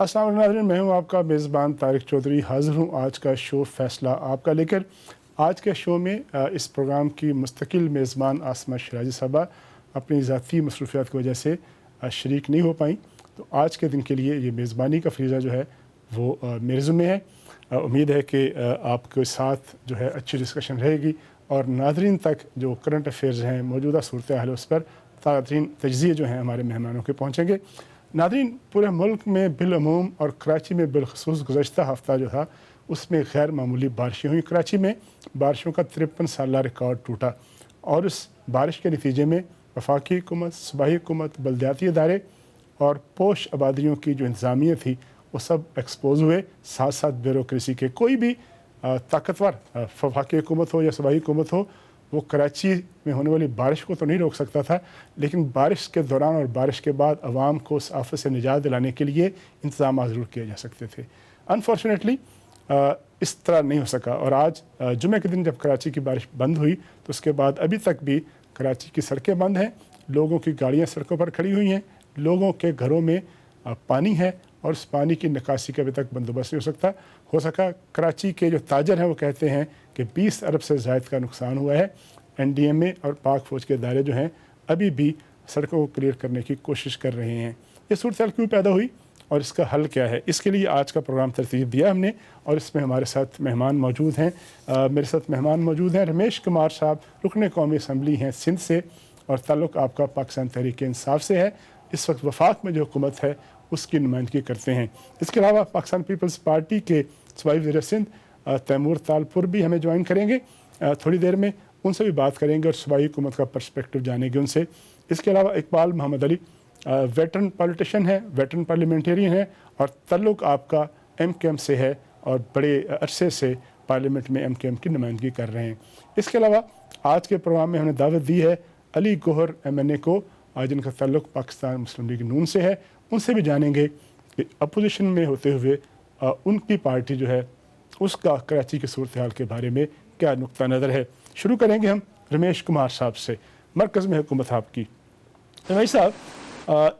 अस्सलाम वालेकुम नाज़रीन, मैं हूं आपका मेज़बान तारिक चौधरी। हाज़िर हूं आज का शो फ़ैसला आपका लेकर। आज के शो में इस प्रोग्राम की मुस्तकिल मेज़बान आसमा शिराजी साहबा अपनी ज़ाती मसरूफ़ियात की वजह से शरीक नहीं हो पाई, तो आज के दिन के लिए ये मेज़बानी का फ़रीज़ा जो है वो मेरे ज़िम्मे है। उम्मीद है कि आपके साथ जो है अच्छी डिस्कशन रहेगी और नाज़रीन तक जो करंट अफेयर्स हैं, मौजूदा सूरत हाल, उस पर ताज़ा तरीन तजज़िये जो हैं हमारे मेहमानों के पहुँचेंगे। नाज़रीन, पूरे मुल्क में बिलअमूम और कराची में बिलखसूस गुज़श्ता हफ़्ता जो था उसमें गैर मामूली बारिशें हुई। कराची में बारिशों का 53 साला रिकॉर्ड टूटा और उस बारिश के नतीजे में वफाकी हुकूमत, सूबाई हुकूमत, बल्दियाती इदारे और पोश आबादियों की जो इंतज़ामिया थी वो सब एक्सपोज हुए। साथ साथ ब्यूरोक्रेसी के कोई भी ताकतवर वफाकी हुकूमत हो या सूबाई हुकूमत हो, वो कराची में होने वाली बारिश को तो नहीं रोक सकता था, लेकिन बारिश के दौरान और बारिश के बाद आवाम को उस आफत से निजात दिलाने के लिए इंतजाम ज़रूर किए जा सकते थे। अनफॉर्चुनेटली इस तरह नहीं हो सका और आज जुमे के दिन जब कराची की बारिश बंद हुई तो उसके बाद अभी तक भी कराची की सड़कें बंद हैं, लोगों की गाड़ियाँ सड़कों पर खड़ी हुई हैं, लोगों के घरों में पानी है और उस पानी की निकासी का अभी तक बंदोबस्त नहीं हो सका। कराची के जो ताजर हैं वो कहते हैं कि 20 अरब से ज़ायद का नुकसान हुआ है। NDMA और पाक फ़ौज के इदारे जो हैं अभी भी सड़कों को क्लियर करने की कोशिश कर रहे हैं। ये सूरत हाल क्यों पैदा हुई और इसका हल क्या है, इसके लिए आज का प्रोग्राम तरतीब दिया हमने और इसमें हमारे साथ मेहमान मौजूद हैं। मेरे साथ मेहमान मौजूद हैं रमेश कुमार साहब, रुकन कौमी असम्बली हैं सिंध से और ताल्लुक़ आपका पाकिस्तान तहरीक इंसाफ से है। इस वक्त वफाक में जो हुकूमत है उसकी नुमाइंदगी करते हैं। इसके अलावा पाकिस्तान पीपल्स पार्टी के सूबाई वज़ीर सिंध तैमूर तालपुर भी हमें ज्वाइन करेंगे थोड़ी देर में, उनसे भी बात करेंगे और सूबाई हुकूमत का पर्सपेक्टिव जानेंगे उनसे। इसके अलावा इकबाल मोहम्मद अली वेटरन पॉलिटिशियन है, वेटरन पार्लियामेंटेरियन है और ताल्लुक़ आपका MKM से है और बड़े अरसे से पार्लियामेंट में MKM की नुमाइंदगी कर रहे हैं। इसके अलावा आज के प्रोग्राम में हमने दावत दी है अली गौहर MNA को, जिनका ताल्लुक़ पाकिस्तान मुस्लिम लीग नून से है। उनसे भी जानेंगे कि अपोजिशन में होते हुए उनकी पार्टी जो है उसका कराची की सूरत हाल के बारे में क्या नुक्ता नज़र है। शुरू करेंगे हम रमेश कुमार साहब से। मरकज़ में हुकूमत आपकी, रमेश साहब,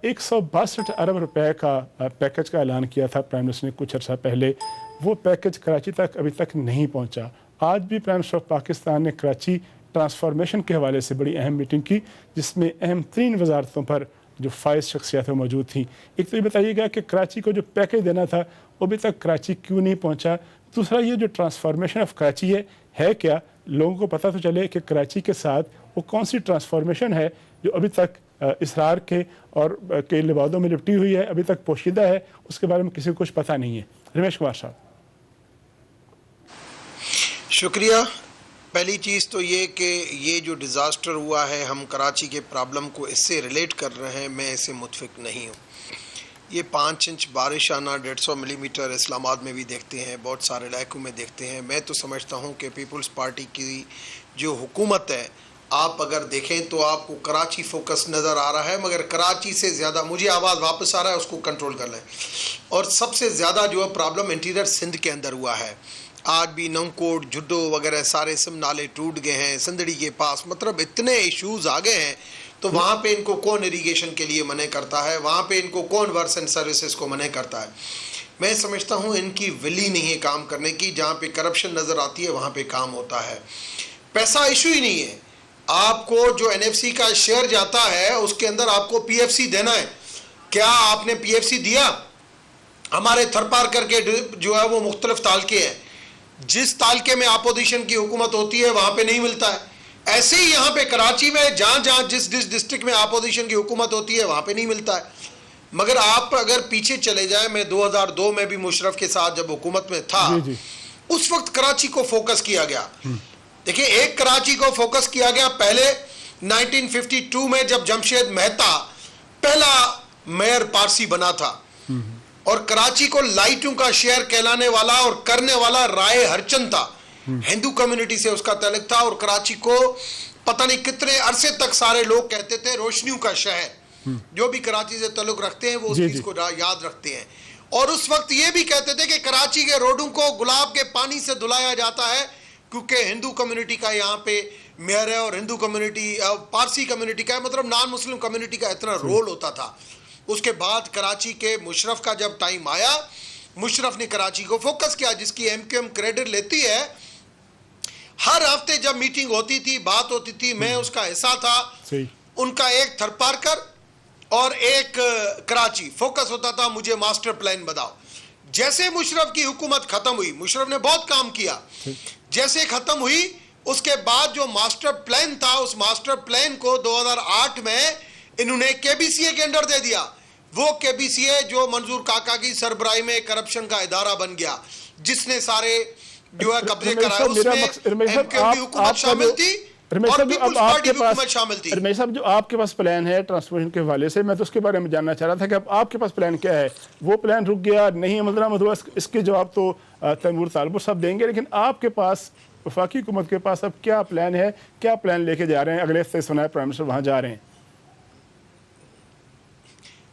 162 अरब रुपए का पैकेज का ऐलान किया था प्राइम मिनिस्टर ने कुछ अर्सा पहले। वो पैकेज कराची तक अभी तक नहीं पहुंचा। आज भी प्राइम मिनिस्टर ऑफ पाकिस्तान ने कराची ट्रांसफॉर्मेशन के हवाले से बड़ी अहम मीटिंग की जिसमें अहम 3 वजारतों पर जो फाइज शख्सियातें मौजूद थी। एक तो ये बताइएगा कि कराची को जो पैकेज देना था वो अभी तक कराची क्यों नहीं पहुंचा। दूसरा, ये जो ट्रांसफॉर्मेशन ऑफ कराची है क्या, लोगों को पता तो चले कि कराची के साथ वो कौन सी ट्रांसफॉर्मेशन है जो अभी तक इसरार के और के लिबादों में लिपटी हुई है, अभी तक पोशीदा है, उसके बारे में किसी को कुछ पता नहीं है। रमेश कुमार साहब। शुक्रिया। पहली चीज़ तो ये कि ये जो डिज़ास्टर हुआ है हम कराची के प्रॉब्लम को इससे रिलेट कर रहे हैं, मैं इससे मुतफिक नहीं हूँ। ये 5 इंच बारिश आना 150 मिलीमीटर इस्लामाबाद में भी देखते हैं, बहुत सारे इलाकों में देखते हैं। मैं तो समझता हूँ कि पीपल्स पार्टी की जो हुकूमत है, आप अगर देखें तो आपको कराची फोकस नज़र आ रहा है, मगर कराची से ज़्यादा, मुझे आवाज़ वापस आ रहा है, उसको कंट्रोल कर लें। और सबसे ज़्यादा जो है प्रॉब्लम इंटीरियर सिंध के अंदर हुआ है। आज भी नंगकोट, जुड्डो वगैरह सारे सिम नाले टूट गए हैं, सिंदड़ी के पास, मतलब इतने इश्यूज़ आ गए हैं। तो वहाँ पे इनको कौन इरिगेशन के लिए मना करता है, वहाँ पे इनको कौन वर्क्स एंड सर्विसेज को मना करता है। मैं समझता हूँ इनकी विली नहीं है काम करने की। जहाँ पे करप्शन नज़र आती है वहाँ पे काम होता है। पैसा इशू ही नहीं है। आपको जो NFC का शेयर जाता है उसके अंदर आपको PFC देना है। क्या आपने PFC दिया? हमारे थरपार करके जो है वो मुख्तलिफ तालके हैं, जिस तालके में अपोजिशन की हुकूमत होती है वहाँ पे नहीं मिलता है। ऐसे ही यहाँ पे कराची में जहाँ जिस डिस्ट्रिक्ट में अपोजिशन की हुकूमत होती है वहाँ पे नहीं मिलता है। मगर आप अगर पीछे चले जाए, मैं 2002 में भी मुशर्रफ के साथ जब हुकूमत में था, उस वक्त कराची को फोकस किया गया। देखिए, एक कराची को फोकस किया गया पहले 1952 में जब जमशेद मेहता पहला मेयर पारसी बना था और कराची को लाइटों का शहर कहलाने वाला और करने वाला राय हरचंद था। हिंदू कम्युनिटी से उसका ताल्लुक था और कराची को पता नहीं कितने अरसे तक सारे लोग कहते थे रोशनियों का शहर। जो भी कराची से ताल्लुक रखते हैं वो उस चीज को याद रखते हैं। और उस वक्त ये भी कहते थे कि कराची के रोडों को गुलाब के पानी से धुलाया जाता है क्योंकि हिंदू कम्युनिटी का यहाँ पे मेयर है और हिंदू कम्युनिटी पारसी कम्युनिटी का, मतलब नॉन मुस्लिम कम्युनिटी का इतना रोल होता था। उसके बाद कराची के मुशर्रफ का जब टाइम आया, मुशर्रफ ने कराची को फोकस किया, जिसकी MQM क्रेडिट लेती है। हर हफ्ते जब मीटिंग होती थी, बात होती थी, मैं उसका हिस्सा था। उनका एक थरपारकर और एक कराची फोकस होता था, मुझे मास्टर प्लान बताओ। जैसे मुशर्रफ की हुकूमत खत्म हुई, मुशर्रफ ने बहुत काम किया, जैसे खत्म हुई उसके बाद जो मास्टर प्लान था, उस मास्टर प्लान को 2008 में इन्होंने KBCA के अंडर दे दिया। वो KBCA जो मंजूर काका की सरबराही में करप्शन का इदारा बन गया, जिसने सारे जो है कब्जे कराए, उसमें MQM की हुकूमत शामिल थी और पीपुल्स पार्टी की हुकूमत शामिल थी। रमेश साहब, जो आपके पास प्लान है ट्रांसपोर्टेशन के हवाले से, मैं तो उसके बारे में जानना चाह रहा था कि अब आपके पास प्लान क्या है? वो प्लान रुक गया, नहीं अमल दरामद हुआ, इसके जवाब तो तैमूर तालपुर साहब देंगे, लेकिन आपके पास वफाकी हुकूमत के पास अब क्या प्लान है? क्या प्लान लेके जा रहे हैं? अगले हफ्ते सुना है प्राइम मिनिस्टर वहाँ जा रहे हैं।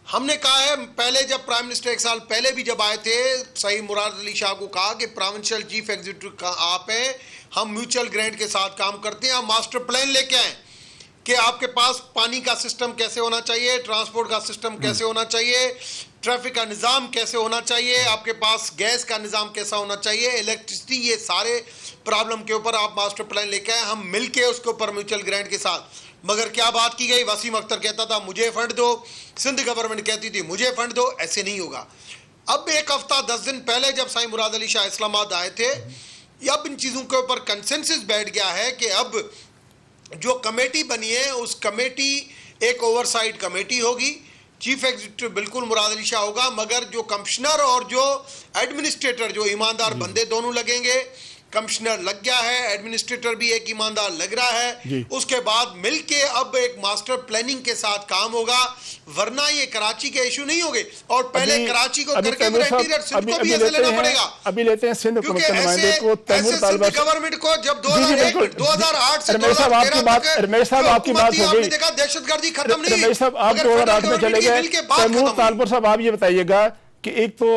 हमने कहा है, पहले जब प्राइम मिनिस्टर एक साल पहले भी जब आए थे, सही मुराद अली शाह को कहा कि प्रोविंशियल चीफ एग्जीक्यूटिव का आप हैं, हम म्यूचुअल ग्रांट के साथ काम करते हैं, हम मास्टर प्लान लेके आए कि आपके पास पानी का सिस्टम कैसे होना चाहिए, ट्रांसपोर्ट का सिस्टम कैसे होना चाहिए, ट्रैफिक का निज़ाम कैसे होना चाहिए, आपके पास गैस का निज़ाम कैसा होना चाहिए, इलेक्ट्रिसिटी, ये सारे प्रॉब्लम के ऊपर आप मास्टर प्लान लेके आए, हम मिलके उसके ऊपर म्यूचुअल ग्रांट के साथ। मगर क्या बात की गई, वसीम अख्तर कहता था मुझे फंड दो, सिंध गवर्नमेंट कहती थी मुझे फंड दो, ऐसे नहीं होगा। अब एक हफ्ता 10 दिन पहले जब साईं मुराद अली शाह इस्लामाबाद आए थे, अब इन चीज़ों के ऊपर कंसेंसस बैठ गया है कि अब जो कमेटी बनी है, उस कमेटी एक ओवरसाइट कमेटी होगी, चीफ एग्जीक्यूटिव बिल्कुल मुराद अली शाह होगा, मगर जो कमिश्नर और जो एडमिनिस्ट्रेटर, जो ईमानदार बंदे दोनों लगेंगे। कमिश्नर लग गया है, एडमिनिस्ट्रेटर भी एक ईमानदार लग रहा है। उसके बाद मिलके अब एक मास्टर प्लानिंग के साथ काम होगा, वरना ये कराची के इशू नहीं होंगे। और पहले कराची को करके इंटीरियर सिंध को भी ऐसे लेना पड़ेगा। अभी लेते हैं सिंध क्योंकि ऐसे गवर्नमेंट को जब 2008 से 2013 आपकी बात हो गई, देखा दहशतगर्दी खत्म नहीं। रमेश साहब आप 2008 में चले गए, तैमूर तालपुर साहब आप ये बताइएगा कि एक तो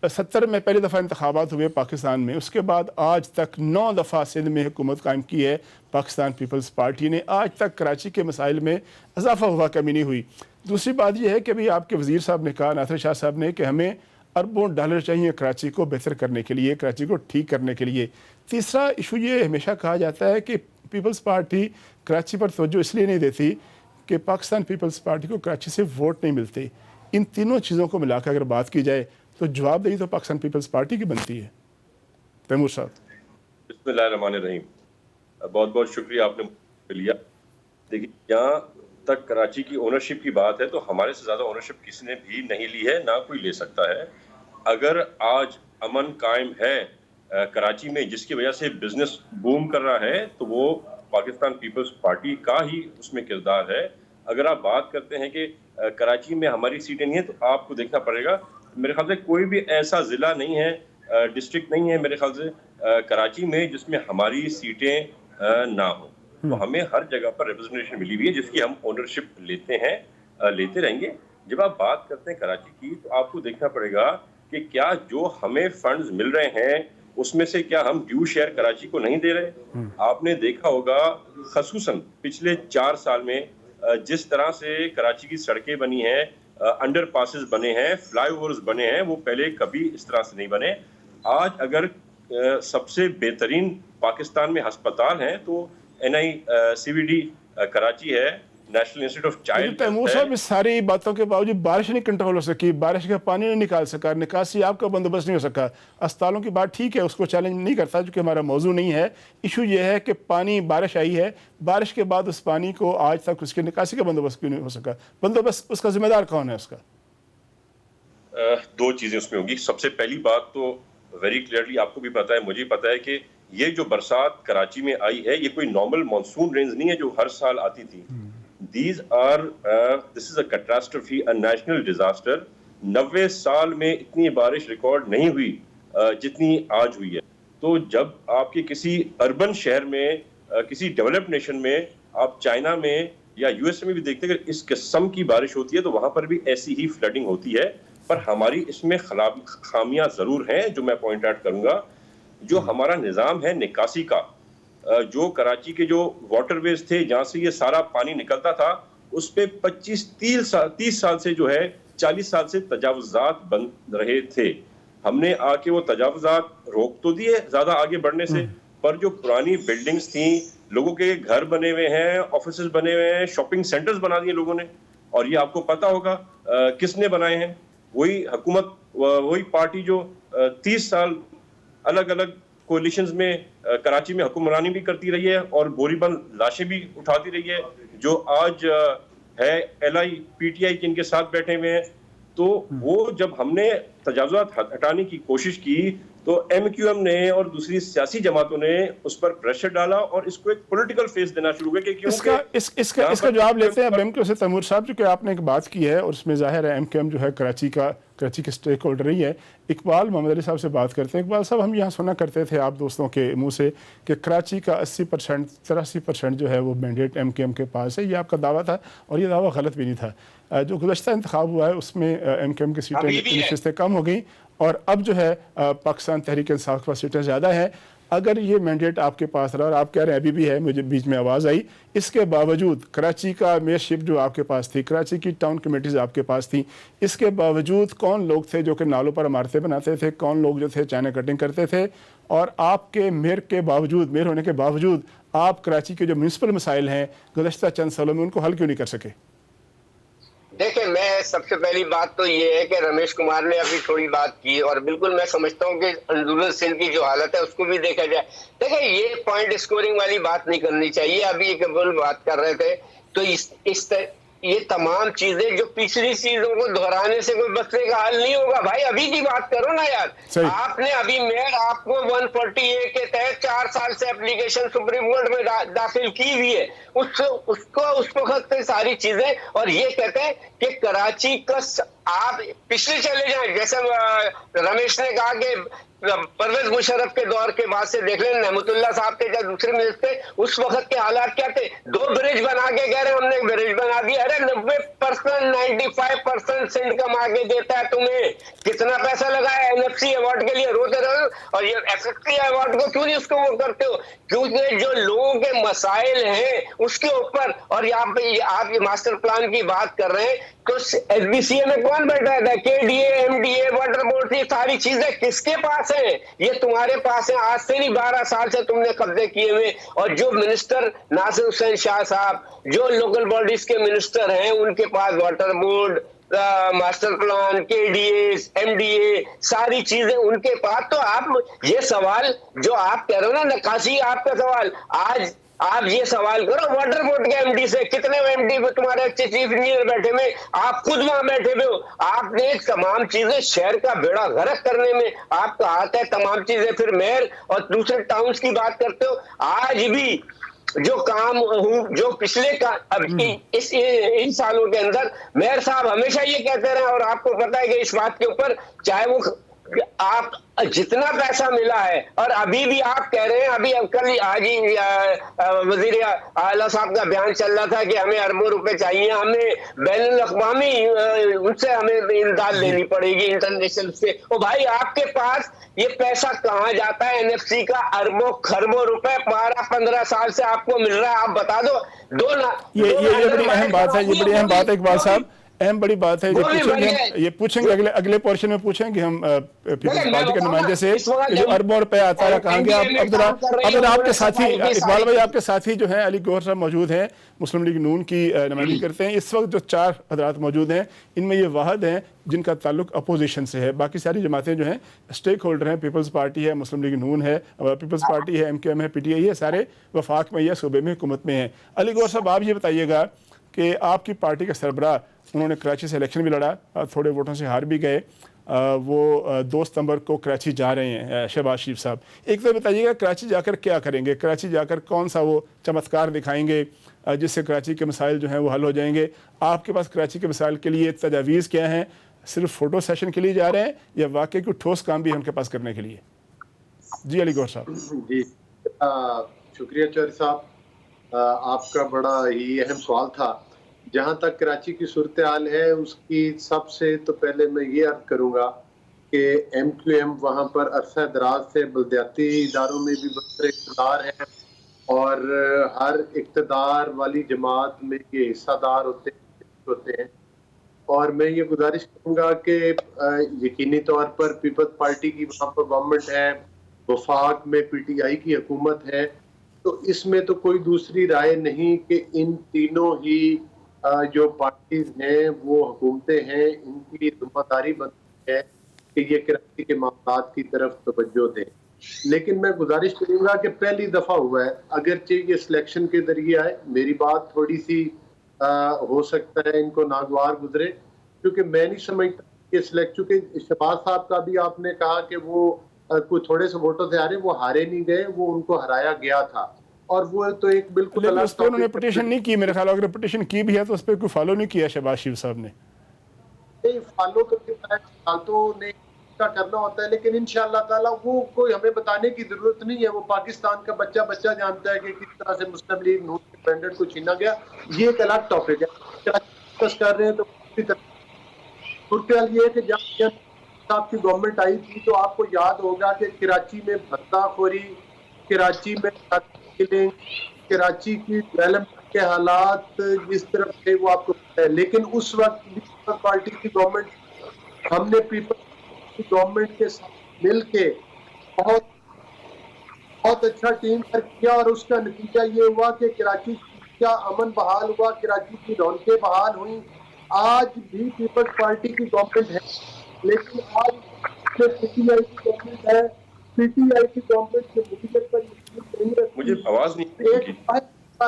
70 में पहली दफ़ा इंतखाबात हुए पाकिस्तान में, उसके बाद आज तक 9 दफ़ा सिंध में हुकूमत कायम की है पाकिस्तान पीपल्स पार्टी ने, आज तक कराची के मसाइल में इजाफा हुआ, कमी नहीं हुई। दूसरी बात यह है कि अभी आपके वज़ीर साहब ने कहा, नासिर शाह साहब ने, कि हमें अरबों डॉलर चाहिए कराची को बेहतर करने के लिए, कराची को ठीक करने के लिए। तीसरा इशू ये हमेशा कहा जाता है कि पीपल्स पार्टी कराची पर तवज्जो इसलिए नहीं देती कि पाकिस्तान पीपल्स पार्टी को कराची से वोट नहीं मिलते। इन तीनों चीज़ों को मिलाकर अगर बात की जाए तो जवाबदेही तो पाकिस्तान पीपल्स पार्टी की बनती है। तैमूर साहब। बिस्मिल्लाहिर्रहमानिर्रहीम, बहुत बहुत शुक्रिया आपने लिया। देखिए, यहाँ तक कराची की ओनरशिप की बात है तो हमारे से ज़्यादा ओनरशिप किसी ने भी नहीं ली है, ना कोई ले सकता है। अगर आज अमन कायम है कराची में, जिसकी वजह से बिजनेस बूम कर रहा है, तो वो पाकिस्तान पीपल्स पार्टी का ही उसमें किरदार है। अगर आप बात करते हैं कि कराची में हमारी सीटें नहीं है, तो आपको देखना पड़ेगा, मेरे ख्याल से कोई भी ऐसा ज़िला नहीं है, डिस्ट्रिक्ट नहीं है मेरे ख्याल से कराची में जिसमें हमारी सीटें ना हो। तो हमें हर जगह पर रिप्रेजेंटेशन मिली हुई है, जिसकी हम ओनरशिप लेते हैं, लेते रहेंगे। जब आप बात करते हैं कराची की, तो आपको देखना पड़ेगा कि क्या जो हमें फंड्स मिल रहे हैं उसमें से क्या हम ड्यू शेयर कराची को नहीं दे रहे। आपने देखा होगा खसूसन पिछले 4 साल में जिस तरह से कराची की सड़कें बनी हैं, अंडर पासेस बने हैं, फ्लाईओवर्स बने हैं, वो पहले कभी इस तरह से नहीं बने। आज अगर सबसे बेहतरीन पाकिस्तान में अस्पताल हैं तो NICVD कराची है, national institute of child. Taimur sahab, इस सारी बातों के बावजूद बारिश नहीं कंट्रोल हो सकी, बारिश का पानी नहीं निकाल सका, निकासी आपका बंदोबस्त नहीं हो सका। अस्पतालों की बात ठीक है, उसको चैलेंज नहीं करता क्योंकि हमारा मौजू नहीं है। इशू ये है कि पानी, बारिश आई है, बारिश के बाद उस पानी को आज तक उसकी निकासी का बंदोबस्त क्यों नहीं हो सका? बंदोबस्त उसका जिम्मेदार कौन है उसका? 2 चीजें उसमें होंगी। सबसे पहली बात तो वेरी क्लियरली आपको भी पता है, मुझे पता है कि ये जो बरसात कराची में आई है, ये कोई नॉर्मल मानसून रेंज नहीं है जो हर साल आती थी। This is a catastrophe, a national disaster। 90 साल में इतनी बारिश रिकॉर्ड नहीं हुई जितनी आज हुई है। तो जब आपके किसी अर्बन शहर में, किसी डेवलप्ड नेशन में, आप चाइना में या यूएसए में भी देखते हैं कि इस किस्म की बारिश होती है तो वहां पर भी ऐसी ही फ्लडिंग होती है। पर हमारी इसमें खामियां जरूर हैं जो मैं पॉइंट आउट करूंगा। जो हमारा निज़ाम है निकासी का, जो कराची के जो वाटरवेज थे जहाँ से ये सारा पानी निकलता था, उस पे 25-30 साल से जो है 40 साल से तजावुजात बन रहे थे। हमने आके वो तजावुजात रोक तो दिए ज्यादा आगे बढ़ने से, पर जो पुरानी बिल्डिंग्स थी, लोगों के घर बने हुए हैं, ऑफिसेज बने हुए हैं, शॉपिंग सेंटर्स बना दिए लोगों ने, और ये आपको पता होगा किसने बनाए हैं? वही हुकूमत, वही पार्टी जो 30 साल अलग अलग कोलिशंस में कराची में हुक्मरानी भी करती रही है और बोरीबंद लाशें भी उठाती रही है, जो आज है LI PTI के इनके साथ बैठे हुए हैं। तो वो जब हमने तजावुजात हटाने की कोशिश की तो MQM ने और दूसरी सियासी जमातों ने उस पर प्रेशर डाला और इसको एक पॉलिटिकल फेस देना शुरू किया कि इसका जवाब लेते हैं अब MQM से। तैमूर साहब, जो कि आपने एक बात की है और उसमें जाहिर है MQM जो है कराची के स्टेक होल्डर रही है। इकबाल मोहम्मद अली साहब से बात करते हैं। इकबाल साहब, हम यहाँ सुना करते थे आप दोस्तों के मुंह से कि कराची का 80% 83% जो है वो मैंडेट MQM के पास है। ये आपका दावा था और ये दावा गलत भी नहीं था। जो गुज़श्ता इंतखाब हुआ है उसमें MQM की सीटें कम हो गई और अब जो है पाकिस्तान तहरीक इंसाफ के पास सीटें ज़्यादा हैं। अगर ये मैंडेट आपके पास रहा और आप कह रहे हैं अभी भी है, मुझे बीच में आवाज़ आई, इसके बावजूद कराची का मेयरशिप जो आपके पास थी, कराची की टाउन कमेटीज़ आपके पास थी, इसके बावजूद कौन लोग थे जो कि नालों पर इमारतें बनाते थे, कौन लोग जो थे चाइना कटिंग करते थे, और आपके मेयर के बावजूद, मेयर होने के बावजूद आप कराची के जो म्यूनसिपल मसाइल हैं गुज़श्ता चंद सालों में उनको हल क्यों नहीं कर सके? देखिए, मैं सबसे पहली बात तो ये है कि रमेश कुमार ने अभी थोड़ी बात की और बिल्कुल मैं समझता हूँ कि अंजुमन सिंध की जो हालत है उसको भी देखा जाए। देखिए, ये पॉइंट स्कोरिंग वाली बात नहीं करनी चाहिए। अभी केवल बात कर रहे थे तो ये तमाम चीजें जो पिछली चीजों को दोहराने से कोई मसले का हल नहीं होगा। भाई अभी की बात करो ना यार। आपने अभी मेयर आपको 140A के तहत 4 साल से एप्लीकेशन सुप्रीम कोर्ट में दाखिल की हुई है, उसको उस वक्त सारी चीजें, और ये कहते हैं कि कराची का आप पिछले चले जाएं, जैसे रमेश ने कहा कि परवेज मुशर्रफ के दौर के बाद से देख लें, रहमतुल्लाह साहब के जब दूसरे मिनिस्टर थे उस वक्त के हालात क्या थे। 2 ब्रिज बना के कह रहे हमने ब्रिज बना दिया। अरे 90% 95% सिंध कमा के देता है तुम्हें। कितना पैसा लगा है NFC अवार्ड के लिए, रोते रहो, और ये FFP अवार्ड को क्यों नहीं उसको वो करते हो? क्योंकि जो लोगों के मसाइल हैं उसके ऊपर, और यहाँ पे आप ये मास्टर प्लान की बात कर रहे हैं तो SBCA में कौन बैठा था? KDA, MDA, वाटर बोर्ड, ये सारी चीजें किसके पास है? ये तुम्हारे पास है। आज से नहीं 12 साल से तुमने कब्जे किए हुए। और जो मिनिस्टर नासिर हुसैन शाह साहब, जो लोकल बॉडीज के मिनिस्टर हैं, उनके पास water board, master plan, KDA, MDA, सारी चीजें उनके पास। तो आप ये सवाल जो आप कह रहे हो ना, नक्काशी आपका सवाल, आज आप ये सवाल करो वाटर बोर्ड के MD से, कितने MD तुम्हारे अच्छे चीफ इंजीनियर बैठे में, आप खुद वहां बैठे हुए हो। आपने तमाम चीजें शहर का बेड़ा गर्क करने में आपका हाथ है, तमाम चीजें। फिर मेयर और दूसरे टाउन्स की बात करते हो। आज भी जो काम जो पिछले का अब इन सालों के अंदर मेयर साहब हमेशा ये कहते रहे, और आपको पता है कि इस बात के ऊपर चाहे वो आप जितना पैसा मिला है, और अभी भी आप कह रहे हैं, अभी कल आज ही वजीर आला साहब का बयान चल रहा था कि हमें अरबों रुपए चाहिए, हमें बैनुल अक़वामी उनसे हमें इमदाद लेनी पड़ेगी, इंटरनेशनल से। ओ भाई, आपके पास ये पैसा कहाँ जाता है? NFC का अरबों खरबों रुपए 12-15 साल से आपको मिल रहा है। आप बता दो। ये बड़ी अहम बात है, ये बड़ी अहम बात है इकबाल साहब, अहम बड़ी बात है। ये पूछेंगे अगले पोर्शन में पूछेंगे हम पीपल्स पार्टी के नुमाइंदे से, जो अरबों रुपए आता है कहाँ गया। अब आपके साथी इकबाल भाई, आपके साथी जो हैं अली गौहर साहब मौजूद हैं, मुस्लिम लीग नून की नुमाइंदगी करते हैं। इस वक्त जो 4 हजरात मौजूद हैं, इनमें ये वाहिद हैं जिनका ताल्लुक अपोजिशन से है। बाकी सारी जमातें जो हैं स्टेक होल्डर हैं, पीपल्स पार्टी है, मुस्लिम लीग नून है, पीपल्स पार्टी है, MQM है, PTI है, सारे वफाक में या सूबे में हुकूमत में हैं। अली गौहर साहब, आप ये बताइएगा कि आपकी पार्टी के सरबराह, उन्होंने कराची से इलेक्शन भी लड़ा, थोड़े वोटों से हार भी गए, वो 2 सितंबर को कराची जा रहे हैं शहबाज शरीफ साहब। एक तो बताइएगा कराची जाकर क्या करेंगे, कराची जाकर कौन सा वो चमत्कार दिखाएंगे जिससे कराची के मसाइल जो हैं वो हल हो जाएंगे? आपके पास कराची के मसाइल के लिए तजावीज़ क्या हैं? सिर्फ फ़ोटो सेशन के लिए जा रहे हैं या वाकई कोई ठोस काम भी है उनके पास करने के लिए? जी अली गौहर साहब। जी शुक्रिया चौधरी साहब, आपका बड़ा ही अहम सवाल था। जहाँ तक कराची की सूरत हाल है उसकी सबसे तो पहले मैं ये अर्ज करूँगा कि MQM वहाँ पर अरसा दराज से बलदियाती इदारों में भी बरकरार है और हर इक़्तिदार वाली जमात में ये हिस्सादार होते हैं। और मैं ये गुजारिश करूँगा कि यकीनी तौर पर पीपल्स पार्टी की वहाँ पर गवर्नमेंट है, वफाक में PTI की हुकूमत है, तो इसमें तो कोई दूसरी राय नहीं कि इन तीनों ही जो पार्टीज हैं वो हुकूमतें हैं, इनकी जिम्मेदारी बनती है कि ये कराची के मामलात की तरफ तवज्जो दें। लेकिन मैं गुजारिश करूँगा कि पहली दफ़ा हुआ है, अगरचे ये सिलेक्शन के जरिए आए, मेरी बात थोड़ी सी हो सकता है इनको नागवार गुजरे, क्योंकि मैं नहीं समझता कि सिलेक्ट, चूँकि शहबाज साहब का भी आपने कहा कि वो कोई थोड़े से वोटों से हारे, वो हारे नहीं गए, वो उनको हराया गया था। और वो तो एक बिल्कुल अलग, उस पर उन्होंने पिटीशन नहीं की मेरे ख्याल, अगर पिटीशन की भी है तो उस पर कोई फॉलो नहीं किया शहबाज शरीफ साहब ने। नहीं, फॉलो तो नहीं का करना होता है, लेकिन इंशाअल्लाह ताला वो कोई हमें बताने की जरूरत नहीं है। वो पाकिस्तान का बच्चा जानता है कि किस तरह से मुस्लिम लीग नून के मैंडेट को छीना गया। ये एक अलग टॉपिक है, कर रहे हैं तो ये है कि जब आपकी गवर्नमेंट आई थी तो आपको याद होगा कि कराची में भत्ताखोरी, कराची में किलिंग, कराची की डेवलपमेंट के हालात जिस तरफ थे वो आपको पता है। लेकिन उस वक्त पीपल्स पार्टी की गवर्नमेंट, हमने पीपल्स गवर्नमेंट के साथ मिलके बहुत अच्छा टीम वर्क किया और उसका नतीजा ये हुआ कि कराची का अमन बहाल हुआ, कराची की रौनकें बहाल हुई। आज भी पीपल्स पार्टी की गवर्नमेंट है, लेकिन आज PTI की गवर्नमेंट है। PTI की गवर्नमेंट के मुल्कियत पर नहीं रखती। मुझे आवाज नहीं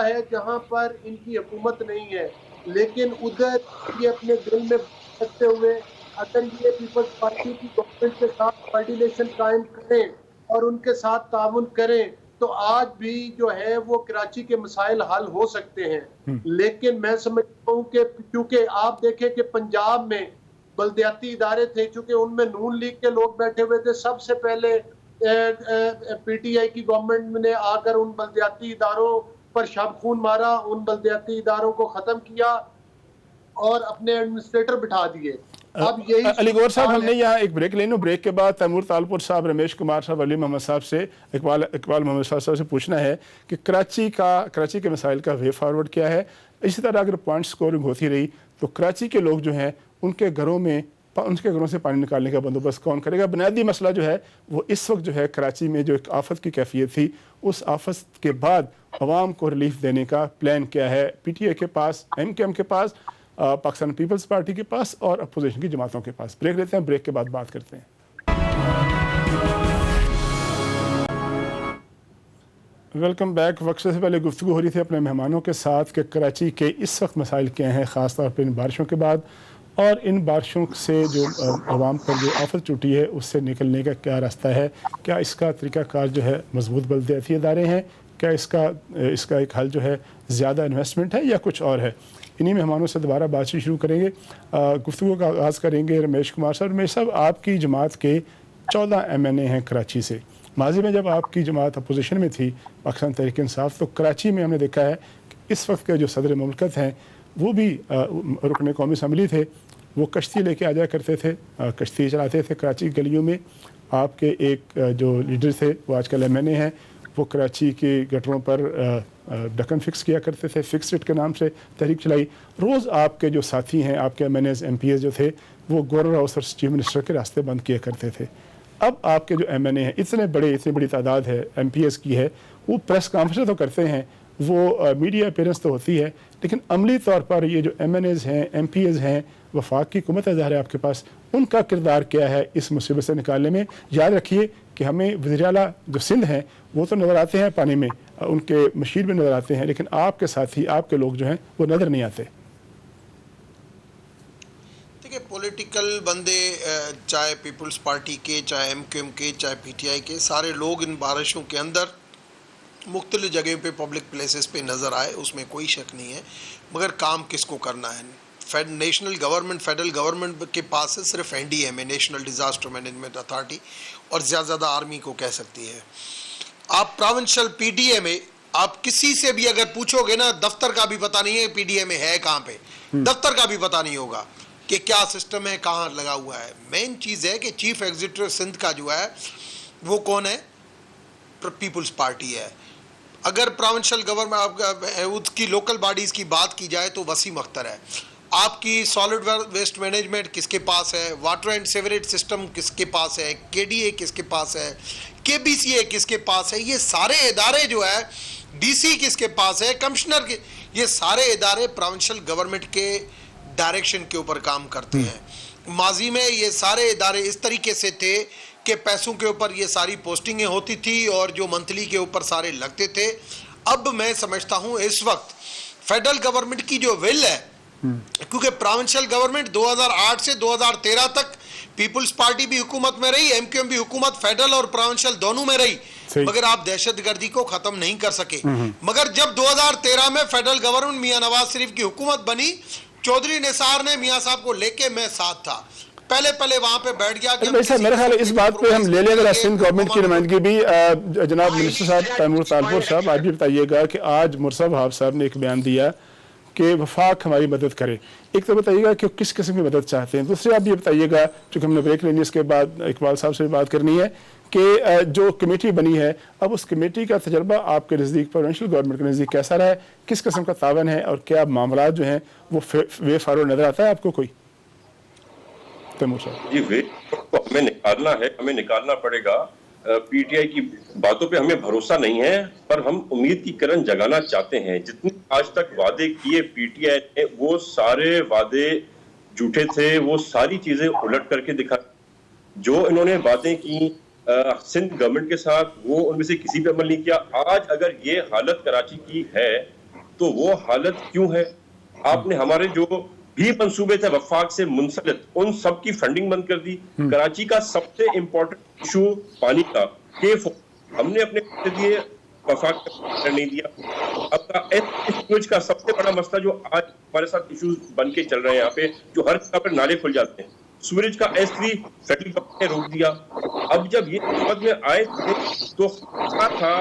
है जहां पर इनकी हुकूमत नहीं है, लेकिन उधर ये अपने दिल में रखते हुए अगर ये पीपल्स पार्टी की गवर्नमेंट के साथ कोऑर्डिनेशन कायम करें और उनके साथ ताउन करें तो आज भी जो है वो कराची के मसाइल हल हो सकते हैं। लेकिन मैं समझता हूँ कि क्योंकि आप देखें कि पंजाब में बल्दियाती इदारे थे, चूंकि उनमें नून लीग के लोग बैठे हुए थे, सबसे पहले PTI की गवर्नमेंट ने आकर उन बल्दियाती इदारों पर शब खून मारा, उन बल्दियाती इदारों को खत्म किया और अपने एडमिनिस्ट्रेटर बिठा दिए। अब यही अली गौर साहब, हमने यहाँ एक ब्रेक लेना, ब्रेक के बाद तैमूर तालपुर साहब, रमेश कुमार साहब, अली मोहम्मद साहब से, इकबाल मोहम्मद साहब से पूछना है कि कराची के मसाइल का वे फॉरवर्ड क्या है। इसी तरह अगर पॉइंट स्कोरिंग होती रही तो कराची के लोग जो हैं उनके घरों से पानी निकालने का बंदोबस्त कौन करेगा। बुनियादी मसला जो है वो इस वक्त जो है कराची में जो एक आफत की कैफियत थी, उस आफत के बाद अवाम को रिलीफ देने का प्लान क्या है PTI के पास, MKM के पास, पाकिस्तान पीपल्स पार्टी के पास और अपोजिशन की जमातों के पास। ब्रेक लेते हैं, ब्रेक के बाद बात करते हैं। Welcome back. वक्त से पहले गुफ्तगू हो रही थी अपने मेहमानों के साथ कि कराची के इस वक्त मसाइल क्या हैं, ख़ास तौर पर इन बारिशों के बाद, और इन बारिशों से जो अवाम पर जो आफत टूटी है उससे निकलने का क्या रास्ता है। क्या इसका तरीक़ाकार जो है मजबूत बल्दियाती इदारे हैं, क्या इसका एक हल जो है ज़्यादा इन्वेस्टमेंट है या कुछ और है। इन्हीं मेहमानों से दोबारा बातचीत शुरू करेंगे। गुफ्तगू का आगाज़ करेंगे रमेश कुमार साहब। रमेश साहब, आपकी जमात के 14 MNA हैं कराची से। माजी में जब आपकी जमात अपोजिशन में थी पाकिस्तान तहरीक इंसाफ, तो कराची में हमने देखा है कि इस वक्त के जो सदर मुमलकत हैं वो भी रुकन कौमी असम्बली थे, वो कश्ती लेके आ जाया करते थे, कश्ती चलाते थे कराची की गलियों में। आपके एक जो लीडर थे वो आजकल MNA हैं, वो कराची के गटरों पर ढक्कन फिक्स किया करते थे, फिक्स इट के नाम से तहरीक चलाई। रोज़ आपके जो साथी हैं, आपके MNAs MPs जो थे, वो गवर्नर हाउस और चीफ मिनिस्टर के रास्ते बंद किया करते थे। अब आपके जो MNA हैं, इतनी बड़ी तादाद है MPs की है, वो प्रेस कॉन्फ्रेंस तो करते हैं, वो मीडिया अपीयरेंस तो होती है, लेकिन अमली तौर पर ये जो MNAs हैं MPs हैं, वफाक की हुकूमत ज़ाहिर है आपके पास, उनका किरदार क्या है इस मुसीबत से निकालने में। याद रखिए कि हमें वज़ीर आला जो सिंध हैं वो तो नज़र आते हैं पानी में, उनके मशीर में नज़र आते हैं, लेकिन आपके साथी, आपके लोग जो हैं वो नज़र नहीं आते। देखिए, पॉलिटिकल बंदे चाहे पीपल्स पार्टी के, चाहे MKM के, चाहे PTI के, सारे लोग इन बारिशों के अंदर मुख्तलिफ जगह पे पब्लिक प्लेसेस पे नज़र आए, उसमें कोई शक नहीं है। मगर काम किसको करना है? नेशनल गवर्नमेंट, फेडरल गवर्नमेंट के पास है सिर्फ NDMA, national disaster management authority, और ज़्यादा आर्मी को कह सकती है। आप प्रोविंशियल PDMA, आप किसी से भी अगर पूछोगे ना, दफ्तर का भी पता नहीं है PDMA है कहाँ पे, दफ्तर का भी पता नहीं होगा कि क्या सिस्टम है, कहाँ लगा हुआ है। मेन चीज़ है कि चीफ एग्जीक्यूटिव सिंध का जो है वो कौन है? पीपल्स पार्टी है। अगर प्रोविंशियल गवर्नमेंट उसकी लोकल बॉडीज़ की बात की जाए तो वसीम अख्तर है। आपकी सॉलिड वेस्ट मैनेजमेंट किसके पास है, वाटर एंड सीवरेज सिस्टम किसके पास है, केडीए किसके पास है, केबीसीए किसके पास है, ये सारे इदारे जो है, डीसी किसके पास है, कमिश्नर के, ये सारे इदारे प्रोविंशियल गवर्नमेंट के डायरेक्शन के ऊपर काम करते हैं। माजी में ये सारे इदारे इस तरीके से थे कि पैसों के ऊपर ये सारी पोस्टिंगें होती थी और जो मंथली के ऊपर सारे लगते थे। अब मैं समझता हूँ इस वक्त फेडरल गवर्नमेंट की जो विल है, क्योंकि प्रोविंशियल गवर्नमेंट 2008 से 2013 तक पीपुल्स पार्टी भी हुकूमत में रही, एमक्यूएम भी हुकूमत फेडरल और प्रोविंशियल दोनों में रही, मगर आप दहशतगर्दी को खत्म नहीं कर सके। मगर जब 2013 में फेडरल गवर्नमेंट मियां नवाज शरीफ की हुकूमत बनी, चौधरी निसार ने मियां साहब को लेके मैं साथ था, पहले वहां पे बैठ गया कि मेरे ख्याल इस बात पे हम ले लेंगे सिंध गवर्नमेंट की नुमाइंदगी भी। जनाब मिनिस्टर साहब तैमूर तालपुर साहब, आज भी बताइएगा कि आज मुर्सा वहाब साहब ने एक बयान दिया कि वफाक हमारी मदद करे। एक तो बताइएगा कि किस किस्म की मदद चाहते हैं, दूसरे आप ये बताइएगा, चूँकि हमने ब्रेक लेनी इसके बाद इकबाल साहब से भी बात करनी है कि जो कमेटी बनी है, अब उस कमेटी का तजर्बा आपके नज़दीक प्रोविंशियल गवर्नमेंट के नज़दीक कैसा रहा है, किस किस्म का तावन है और क्या मामला जो हैं वो वे फारो नजर आता है आपको कोई? जी, वे तो हमें निकालना पड़ेगा। पीटीआई की बातों पे हमें भरोसा नहीं है, पर हम उम्मीद की किरण जगाना चाहते हैं। जितने आज तक वादे किए पीटीआई ने, वो सारे वादे झूठे थे, वो सारी चीजें उलट करके दिखा। जो इन्होंने बातें की सिंध गवर्नमेंट के साथ, वो उनमें से किसी पे अमल नहीं किया। आज अगर ये हालत कराची की है तो वो हालत क्यों है? आपने हमारे जो भी मंसूबे थे वफाक से मुंसलिक, उन सब की फंडिंग बंद कर दी। कराची का सबसे इंपॉर्टेंट इशू पानी का हमने अपने दिए, वफाक नहीं दिया। अब का सबसे बड़ा मसला जो आज हमारे साथ इशू बन के चल रहे हैं यहाँ पे, जो हर जगह पर नाले खुल जाते हैं, सूरज का S3 फेडरल गवर्नमेंट ने रोक दिया। अब जब ये समझ में आए तो था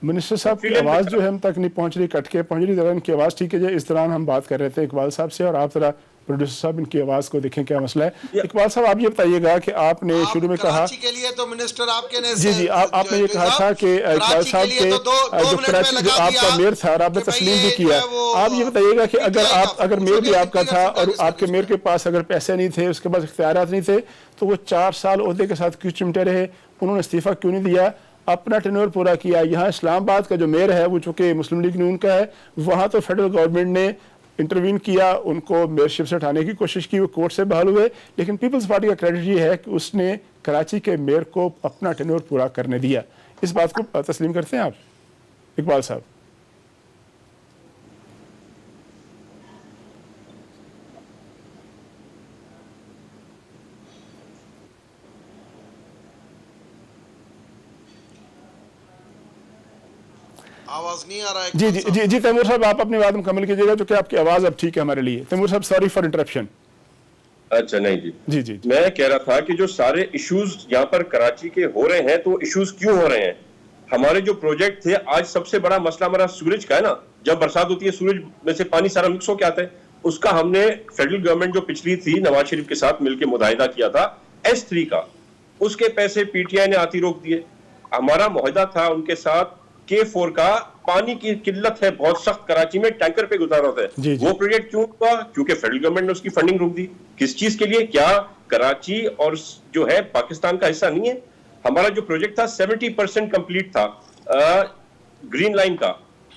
मिनिस्टर साहब की आवाज़ जो है हम तक नहीं पहुंच रही, कट के पहुंच रही। जरा इनकी आवाज़ ठीक है। इस दौरान हम बात कर रहे थे इकबाल साहब से, और आप जरा प्रोड्यूसर साहब इनकी आवाज़ को देखें क्या मसला है। इकबाल साहब, आप ये बताइएगा कि आपने शुरू में कहा के लिए तो मिनिस्टर आपके ने जी आपने ये कहा था कि इकबाल साहब के जो कराची जो आपका मेयर था और आपने तस्लीम भी किया, आप ये बताइएगा कि अगर मेयर भी आपका था और आपके मेयर के पास अगर पैसे नहीं थे, उसके पास इख्तियारात नहीं थे, तो वो 4 साल ओहदे के साथ क्यों चिमटे रहे? उन्होंने इस्तीफा क्यों नहीं दिया, अपना टेन्योर पूरा किया? यहाँ इस्लामाबाद का जो मेयर है वो चूँकि मुस्लिम लीग नून का है, वहाँ तो फेडरल गवर्नमेंट ने इंटरवीन किया, उनको मेयरशिप से हटाने की कोशिश की, वो कोर्ट से बहाल हुए, लेकिन पीपल्स पार्टी का क्रेडिट ये है कि उसने कराची के मेयर को अपना टेन्योर पूरा करने दिया। इस बात को तस्लीम करते हैं आप इकबाल साहब? आवाज नहीं आ रहा है। जी जी जी जी तैमूर साहब, आप अपनी बात मुकम्मल कीजिएगा, क्योंकि आपकी आवाज़ अब ठीक है हमारे लिए। तैमूर साहब, सॉरी फॉर इंटरप्शन। अच्छा, नहीं जी जी जी मैं कह रहा था कि जो सारे इश्यूज यहाँ पर कराची के हो रहे हैं, तो इश्यूज क्यों हो रहे हैं? हमारे जो प्रोजेक्ट थे, आज सबसे बड़ा मसला हमारा सूरज का है ना। जब बरसात होती है, सूरज में से पानी सारा मिक्स होकर आता है। उसका हमने फेडरल गवर्नमेंट जो पिछली थी, नवाज शरीफ के साथ मिलकर मुदाहिदा किया था S3 का, उसके पैसे पीटीआई ने आती रोक दिए। हमारा मुआहदा था उनके साथ K4 का, पानी की किल्लत है बहुत सख्त, कराची में टैंकर पे गुजारा होता है। वो प्रोजेक्ट क्यों हुआ? क्योंकि फेडरल गवर्नमेंट ने उसकी फंडिंग रोक दी। किस चीज के लिए? क्या कराची और जो है पाकिस्तान का हिस्सा नहीं है? हमारा जो प्रोजेक्ट था 70% कंप्लीट था, ग्रीन लाइन का,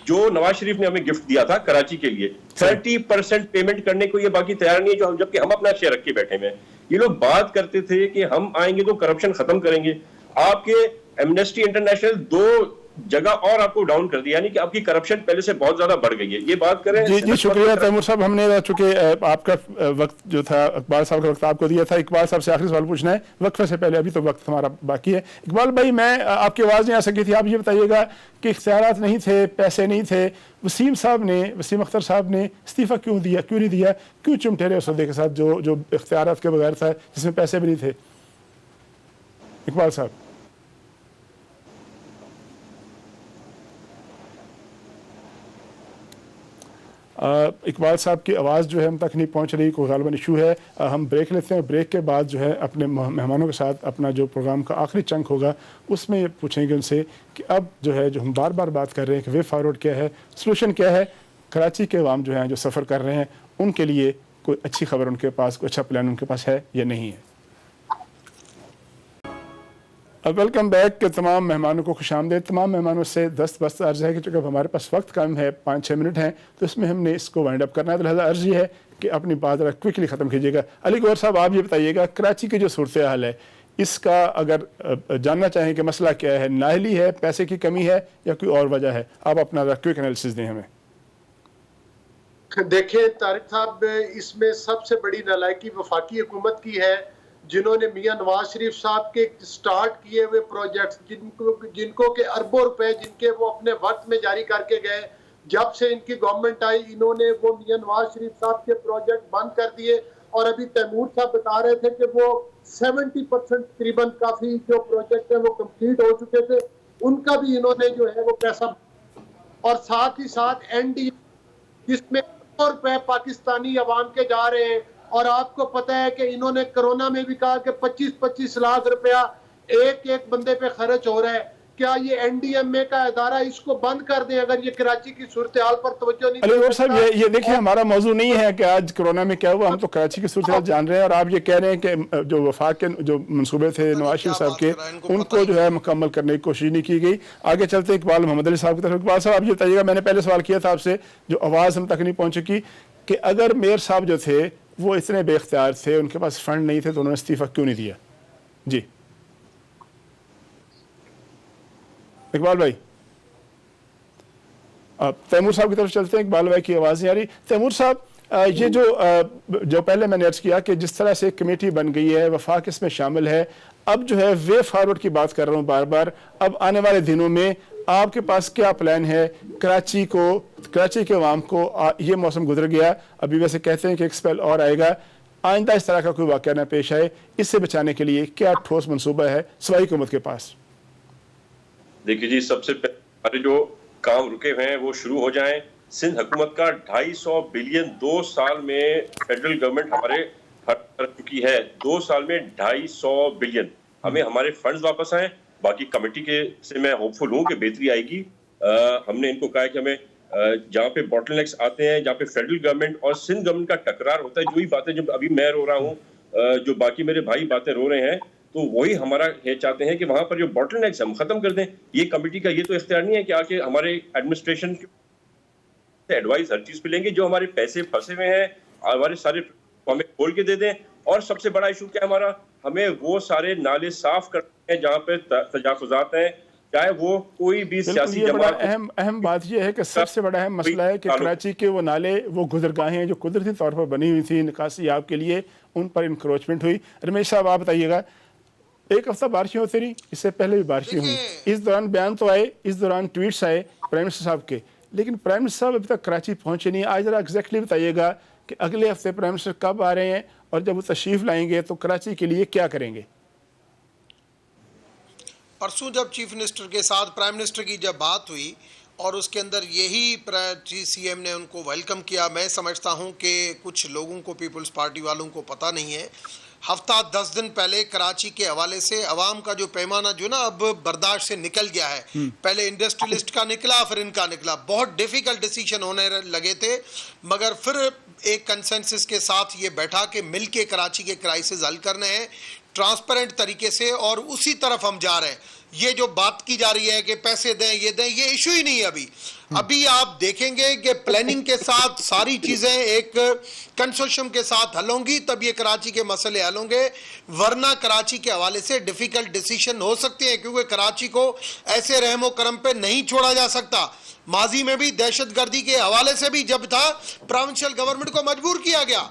जो नवाज शरीफ ने हमें गिफ्ट दिया था कराची के लिए। 30% पेमेंट करने को ये बाकी तैयार नहीं है, जो जबकि हम अपना शेयर रख के बैठे हुए हैं। ये लोग बात करते थे कि हम आएंगे तो करप्शन खत्म करेंगे। आपके एमनेस्टी इंटरनेशनल 2 जगह और आपको डाउन कर दिया, यानी कि आपकी करप्शन पहले से बहुत ज्यादा बढ़ गई है। ये बात करें। जी जी शुक्रिया तैमूर साहब। हमने चूंकि आपका वक्त जो था, इकबाल साहब का वक्त आपको दिया था। इकबाल साहब से आखिरी सवाल पूछना है वक्फे से पहले, अभी तो वक्त हमारा बाकी है। इकबाल भाई, मैं आपकी आवाज़ नहीं आ सकी थी, आप ये बताइएगा कि इख्तियारात नहीं थे, पैसे नहीं थे, वसीम अख्तर साहब ने इस्तीफा क्यों दिया, क्यों नहीं दिया, क्यों चिमटे रहे उस अहदे के साथ जो इख्तियारात के बगैर था, जिसमें पैसे भी नहीं थे? इकबाल साहब। इकबाल साहब की आवाज़ जो है हम तक नहीं पहुंच रही, कोई गालबन इशू है। हम ब्रेक लेते हैं, ब्रेक के बाद जो है अपने मेहमानों के साथ अपना जो प्रोग्राम का आखिरी चंक होगा उसमें ये पूछेंगे उनसे कि अब जो है जो हम बार बार बात कर रहे हैं कि वे फॉरवर्ड क्या है, सोल्यूशन क्या है, कराची के अवाम जो हैं जो सफ़र कर रहे हैं उनके लिए कोई अच्छी खबर उनके पास, कोई अच्छा प्लान उनके पास है या नहीं है। वेलकम बैक के तमाम मेहमानों को खुशामदीद। तमाम मेहमानों से दस्त अर्ज़ है कि चूँकि हमारे पास वक्त कम है, 5-6 मिनट हैं, तो इसमें हमने इसको वाइंड अप करना है, तो लिहाजा अर्ज़ ये है कि अपनी बात ज़रा क्विकली ख़त्म कीजिएगा। अली गौहर साहब, आप ये बताइएगा कराची की जो सूरत हाल है इसका अगर जानना चाहें कि मसला क्या है, नाअहली है, पैसे की कमी है या कोई और वजह है, आप अपना क्विक एनालिसिस दें हमें। देखिए तारिक साहब, इसमें सबसे बड़ी नालायकी वफाकी हुकूमत की है, जिन्होंने मियां नवाज शरीफ साहब के स्टार्ट किए हुए प्रोजेक्ट्स जिनको के अरबों रुपए जिनके वो अपने वक्त में जारी करके गए, जब से इनकी गवर्नमेंट आई इन्होंने वो मियां नवाज शरीफ साहब के प्रोजेक्ट बंद कर दिए। और अभी तैमूर साहब बता रहे थे कि वो 70% तकरीबन काफी जो प्रोजेक्ट है वो कंप्लीट हो चुके थे, उनका भी इन्होंने जो है वो पैसा, और साथ ही साथ ND जिसमें रुपए पाकिस्तानी अवाम के जा रहे हैं। और आपको पता है कि इन्होंने कोरोना में भी कहा कि 25-25 लाख रुपया एक बंदे पे खर्च हो रहा है। क्या ये NDMA का अदारा इसको बंद कर दें अगर ये कराची की सूरत हाल पर तवज्जो नहीं अली गौहर साहब, ये देखिए हमारा मौजू नहीं है कि आज कोरोना में क्या हुआ, हम तो कराची की सूरत हाल जान रहे हैं और आप ये कह रहे हैं कि जो वफाक के जो मनसूबे थे नवाज शरीफ साहब के उनको जो है मुकम्मल करने की कोशिश नहीं की गई। आगे चलते इकबाल मोहम्मद अली साहब की तरफ। इकबाल साहब, आप ये बताइएगा, मैंने पहले सवाल किया था आपसे, जो आवाज़ हम तक नहीं पहुँच सकी, कि अगर मेयर साहब जो थे वो इतने बेख्तियार थे, उनके पास फंड नहीं थे, तो उन्होंने इस्तीफा क्यों नहीं दिया? जी इकबाल भाई, तैमूर साहब की तरफ चलते हैं। इकबाल भाई की आवाज़ नहीं आ रही। तैमूर साहब, ये जो पहले मैंने अर्ज किया कि जिस तरह से कमेटी बन गई है, वफाक इसमें शामिल है, अब जो है वे फॉरवर्ड की बात कर रहा हूँ बार बार, अब आने वाले दिनों में आपके पास क्या प्लान है? कराची के अवाम को ये मौसम गुजर गया, अभी वैसे कहते हैं कि एक स्पेल और आएगा, आइंदा इस तरह का कोई वाक़या न पेश आए, इससे बचाने के लिए क्या ठोस मनसूबा है सूबाई हुकूमत के पास? देखिए जी, सबसे पहले हमारे जो काम रुके हुए हैं वो शुरू हो जाएं। सिंध हुकूमत का 250 बिलियन 2 साल में फेडरल गवर्नमेंट हमारे कर चुकी है। 2 साल में 250 बिलियन, हमें हमारे फंड्स वापस आए। बाकी कमेटी के से मैं होपफुल हूँ कि बेहतरी आएगी। हमने इनको कहा है कि हमें जहाँ पे बॉटलनेक्स आते हैं, जहाँ पे फेडरल गवर्नमेंट और सिंध गवर्नमेंट का टकरार होता है, जो ही बातें जब अभी मैं रो रहा हूँ, जो बाकी मेरे भाई बातें रो रहे हैं, तो वही हमारा ये चाहते हैं कि वहां पर जो बॉटलनेक्स हम खत्म कर दें। ये कमेटी का ये तो इख्तियार नहीं है कि आके हमारे एडमिनिस्ट्रेशन से एडवाइस हर चीज पे लेंगे, जो हमारे पैसे फंसे हुए हैं हमारे सारे हमें खोल के दे दें। और सबसे बड़ा इशू क्या है हमारा, हमें वो सारे नाले साफ करने हैं जहाँ पे तजाफुजात हैं, चाहे वो कोई भी सियासी जमात। अहम बात यह है कि सबसे बड़ा अहम मसला है कि कराची के वो नाले, वो गुजरगाहें जो कुदरती तौर पर बनी हुई थी निकासी आपके लिए, उन पर इंक्रोचमेंट हुई। रमेश साहब, आप बताइएगा, एक हफ्ता बारिशें होती रही, इससे पहले भी बारिशें हुई, इस दौरान बयान तो आए, इस दौरान ट्वीट्स आए प्राइम मिनिस्टर साहब के, लेकिन प्राइम मिनिस्टर साहब अभी तक कराची पहुंचे नहीं। आज जरा एग्जैक्टली बताइएगा कि अगले हफ्ते प्राइम मिनिस्टर कब आ रहे हैं और जब वो तशरीफ लाएंगे तो कराची के लिए क्या करेंगे? परसों जब चीफ मिनिस्टर के साथ प्राइम मिनिस्टर की जब बात हुई और उसके अंदर यही CM ने उनको वेलकम किया, मैं समझता हूं कि कुछ लोगों को, पीपल्स पार्टी वालों को पता नहीं है, हफ्ता 10 दिन पहले कराची के हवाले से अवाम का जो पैमाना जो ना अब बर्दाश्त से निकल गया है, पहले इंडस्ट्रियलिस्ट का निकला, फिर इनका निकला, बहुत डिफिकल्ट डिसीजन होने लगे थे, मगर फिर एक कंसेंसस के साथ ये बैठा कि मिल के कराची के क्राइसिस हल करने हैं ट्रांसपेरेंट तरीके से, और उसी तरफ हम जा रहे हैं। ये जो बात की जा रही है कि पैसे दें, ये दें, ये इशू ही नहीं है अभी आप देखेंगे कि प्लानिंग के साथ सारी चीजें एक कंसोर्शियम के साथ हल होंगी, तब ये कराची के मसले हल होंगे, वरना कराची के हवाले से डिफिकल्ट डिसीजन हो सकते हैं, क्योंकि कराची को ऐसे रहमो करम पे नहीं छोड़ा जा सकता। माजी में भी दहशतगर्दी के हवाले से भी जब था, प्रोविंशियल गवर्नमेंट को मजबूर किया गया,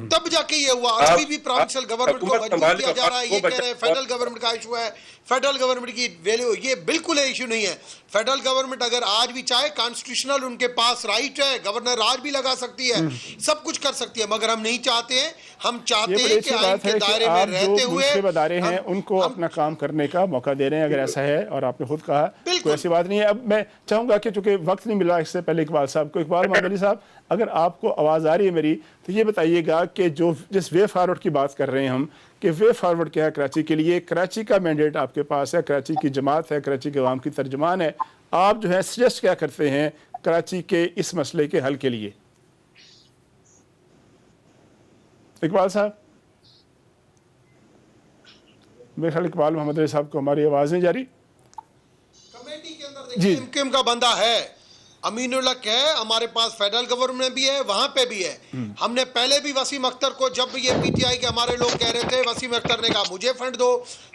तब जाके ये हुआ। अभी भी प्रोविंशियल गवर्नमेंट को मजबूर किया जा रहा है। ये कह रहे हैं फेडरल गवर्नमेंट का इशू है, फेडरल गवर्नमेंट की वैल्यू, ये बिल्कुल इशू नहीं है। फेडरल गवर्नमेंट अगर आज भी चाहे कॉन्स्टिट्यूशनल उनके पास राइट है, गवर्नर राज भी लगा सकती है, सब कुछ कर सकती है, मगर हम नहीं चाहते हैं। हम चाहते हैं कि आइन के दायरे में रहते हुए अदारे हैं उनको अपना काम करने का मौका दे रहे हैं, अगर ऐसा है। और आपने खुद कहा कोई ऐसी बात नहीं है। अब मैं चाहूंगा कि चूंकि वक्त नहीं मिला इससे पहले इकबाल साहब को, इकबाल मोहम्मद अली साहब, अगर आपको आवाज़ आ रही है मेरी, तो ये बताइएगा कि जो जिस वे फॉरवर्ड की बात कर रहे हैं हम, कि वे फॉरवर्ड क्या है कराची के लिए? कराची का मैंडेट आपके पास है, कराची की जमात है, कराची के अवाम की तर्जमान है। आप जो है सजेस्ट क्या करते हैं कराची के इस मसले के हल के लिए? इकबाल साहब, मेरे ख्याल इकबाल मोहम्मद अली साहब को हमारी आवाज़ नहीं जा रही। कमेटी के अंदर देखिए एमक्यूएम का बंदा है, अमीनुल हक है, हमारे पास फेडरल गवर्नमेंट में भी है, वहां पे भी है। हमने पहले भी वसीम अख्तर को, जब ये पीटीआई के हमारे लोग कह रहे थे, वसीम अख्तर ने कहा मुझे फंड दो,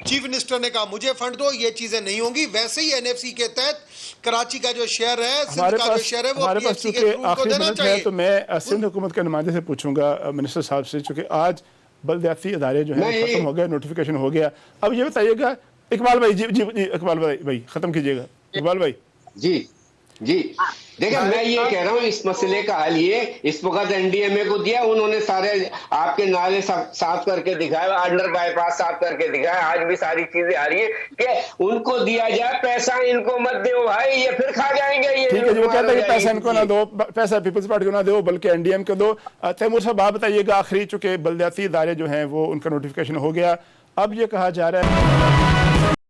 चीफ मिनिस्टर ने कहा मुझे फंड दो, ये चीजें नहीं होंगी। वैसे ही एनएफसी के तहत कराची का जो शेयर है, सिंध का जो शेयर है, वो पीएफसी के थ्रू उनको देना चाहिए। तो मैं सिंध हुकूमत के नुमाइंदे से पूछूंगा, मिनिस्टर साहब से, चूंकि आज बलदियाती इदारे जो है खत्म हो गए, नोटिफिकेशन हो गया। अब ये बताइएगा इकबाल भाई, जी जी इकबाल भाई खत्म कीजिएगा। इकबाल भाई जी देखिए, मैं ये कह रहा हूँ इस मसले का हल ये इस वक्त एनडीएमए को दिया, उन्होंने सारे आपके नाले साफ करके दिखाया, अंडर बाईपास साफ करके दिखाया, आज भी सारी चीजें आ रही है कि उनको दिया जाए पैसा, इनको मत दो भाई, ये फिर खा जाएंगे। ये ठीक है जी, वो कहते हैं कि पैसा इनको ना दो, पैसा पीपल्स पार्टी को ना दो, बल्कि एनडीएम को दो। तैमूर साहब आप बताइएगा, आखिरी चूंकि बलदियाती इदारे जो हैं वो उनका नोटिफिकेशन हो गया, अब ये कहा जा रहा है